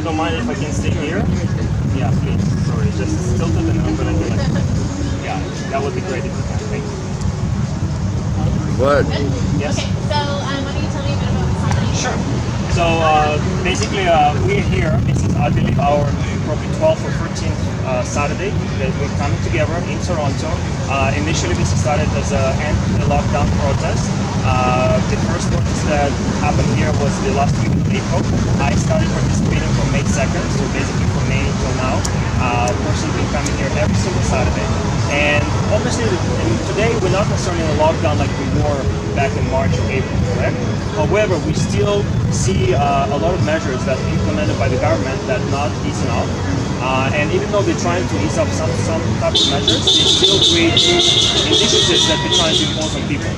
you don't mind if I can stay here? Yeah, please. Sorry, just tilted and I'm gonna do like, yeah, that would be great if you can. Thank you. What? Yes? Okay, so why don't you tell me a bit about the company? Sure. So basically, we're here. This is, I believe, our probably 12th or 13th Saturday that we're coming together in Toronto. Initially, this started as an anti-lockdown protest. The first protest that happened here was the last week of April. I started participating from May 2nd, so basically from May until now. Personally, been coming here every single Saturday. And obviously, today we're not necessarily in a lockdown like we were back in March or April, correct? However, we still see a lot of measures that are implemented by the government that are not easing off. And even though they're trying to ease up some type of measures, they still create initiatives that they're trying to impose on people.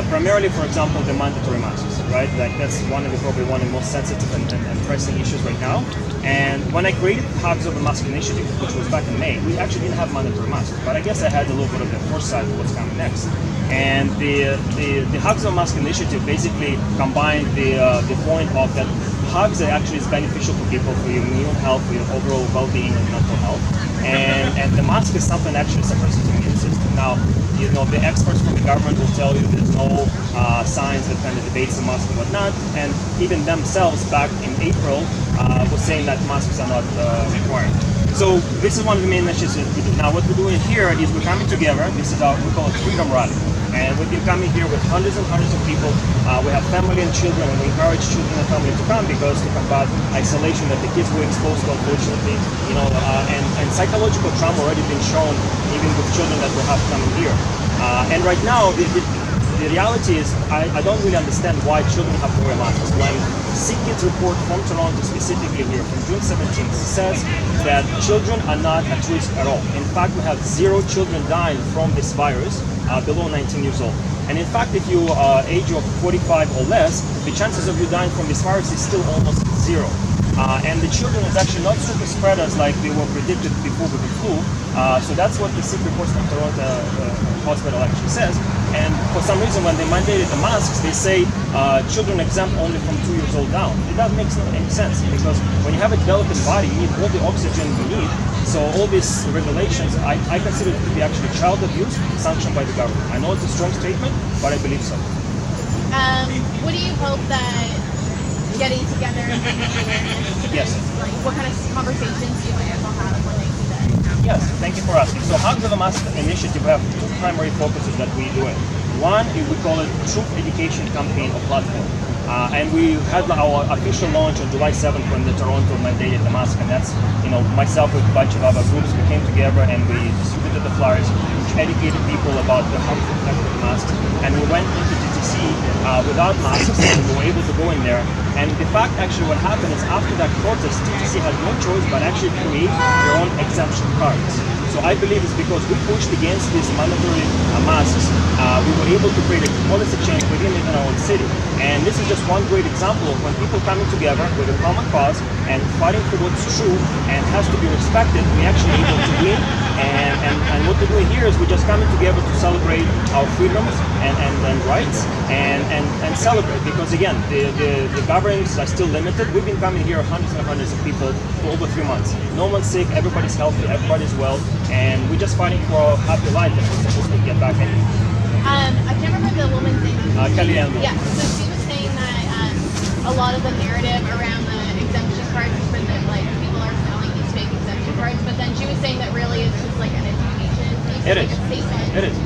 Primarily, for example, the mandatory masks, right? Like that's probably one of the most sensitive and pressing issues right now. And when I created Hugs of the Mask initiative, which was back in May, we actually didn't have mandatory masks, but I guess I had a little bit of the foresight of what's coming next. And the Hugs of the Mask initiative basically combined the point of that hugs actually is beneficial for people, for your immune health, for your overall well-being and mental health. And the mask is something that actually suppresses the immune system. Now, you know, the experts from the government will tell you there's no science that kind of debates the mask and whatnot. And even themselves back in April was saying that masks are not required. So this is one of the main initiatives we do. Now what we're doing here is we're coming together. This is we call it Freedom Rally. And we've been coming here with hundreds and hundreds of people. We have family and children, and we encourage children and family to come because to combat isolation that the kids were exposed to, unfortunately, you know, and psychological trauma already been shown even with children that we have coming here. And right now, the reality is I don't really understand why children have to wear masks. When CKID's report from Toronto, specifically here from June 17th, says that children are not at risk at all. In fact, we have 0 children dying from this virus below 19 years old. And in fact, if you are age of 45 or less, the chances of you dying from this virus is still almost 0. And the children is actually not super spreaders like they were predicted before with the flu. So that's what the sick reports from Toronto hospital actually says. And for some reason, when they mandated the masks, they say children exempt only from 2 years old down. That makes no any sense because when you have a developing body, you need all the oxygen you need. So all these regulations, I consider it to be actually child abuse sanctioned by the government. I know it's a strong statement, but I believe so. What do you hope that getting together and making awareness? Yes. Like, what kind of conversations do you think they'll have when they see that? Yes, thank you for asking. So Hugs of the Mask initiative, we have 2 primary focuses that we do it. One is we call it Truth Education Campaign or Platform. And we had our official launch on July 7th when the Toronto mandated the mask, and that's, you know, myself with a bunch of other groups, we came together and we distributed the flyers, which educated people about the harmful effect of masks. And we went into TTC without masks, and we were able to go in there. And the fact actually what happened is after that protest, TTC had no choice but actually create their own exemption cards. So I believe it's because we pushed against these mandatory masks, we were able to create a policy change within our own city. And this is just one great example of when people coming together with a common cause and fighting for what's true and has to be respected, we actually able to win. And what we're doing here is we're just coming together to celebrate our freedoms and rights and celebrate because again, the gatherings are still limited. We've been coming here hundreds and hundreds of people for over 3 months. No one's sick, everybody's healthy, everybody's well, and we're just fighting for a happy life that we're supposed to get back in. I can't remember the woman's name. Kelly Andrew. Yeah, so she was saying that a lot of the narrative around the exemption cards is for that like people are selling these fake exemption cards, but then she was saying that really it's just like an education piece. It like is. A statement. It is.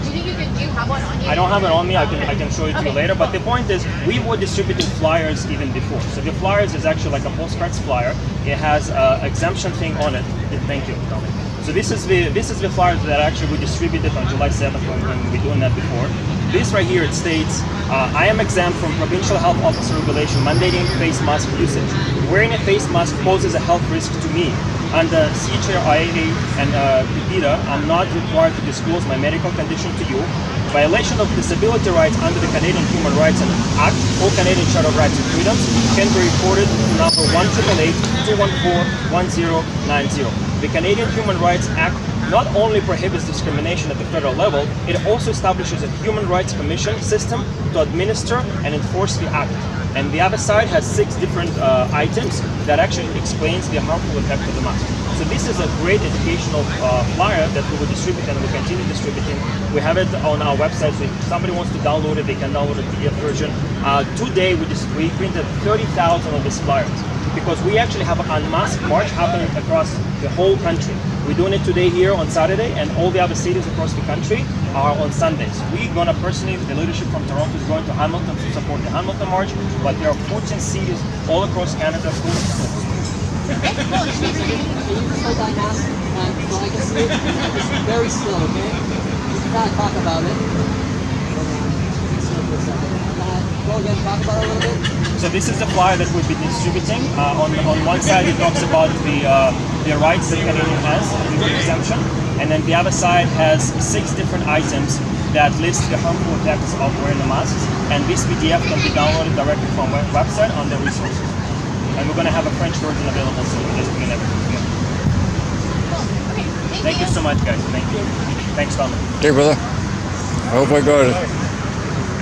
Do you think do you have one on you? I don't have it on me. I can show it to you Okay, later. But cool. the point is, we were distributing flyers even before. So the flyers is actually like a postcards flyer. It has exemption thing on it. Thank you, Tommy. So this is the flyers that actually we distributed on July 7th when we were doing that before. This right here, it states, I am exempt from provincial health officer regulation mandating face mask usage. Wearing a face mask poses a health risk to me. Under CHRIA and PIPIDA, I'm not required to disclose my medical condition to you. Violation of disability rights under the Canadian Human Rights Act or Canadian Charter of Rights and Freedoms can be reported to number 1-888-214-1090. The Canadian Human Rights Act not only prohibits discrimination at the federal level, it also establishes a human rights commission system to administer and enforce the act. And the other side has 6 different items that actually explains the harmful effect of the mask. So this is a great educational flyer that we will distribute and we continue distributing. We have it on our website, so if somebody wants to download it, they can download the PDF version. Today we printed 30,000 of these flyers because we actually have an unmasked march happening across the whole country. We're doing it today here on Saturday, and all the other cities across the country are on Sundays. We're gonna personally, the leadership from Toronto is going to Hamilton to support the Hamilton March, but there are 14 cities all across Canada, 14 schools. Can you just hold that mask so I can see it? Just very slow, okay? Just kind of talk about it. Go again, talk about it a little bit. So this is the flyer that we'll be distributing. On one side it talks about the rights that Canadian has, the exemption, and then the other side has 6 different items that list the harmful effects of wearing the masks. And this PDF can be downloaded directly from our website on the resources. And we're going to have a French version available soon, just bringing everything together. Okay, Thank you so much, guys. Thank you. Thanks, Tom. Okay, brother. I hope I got it.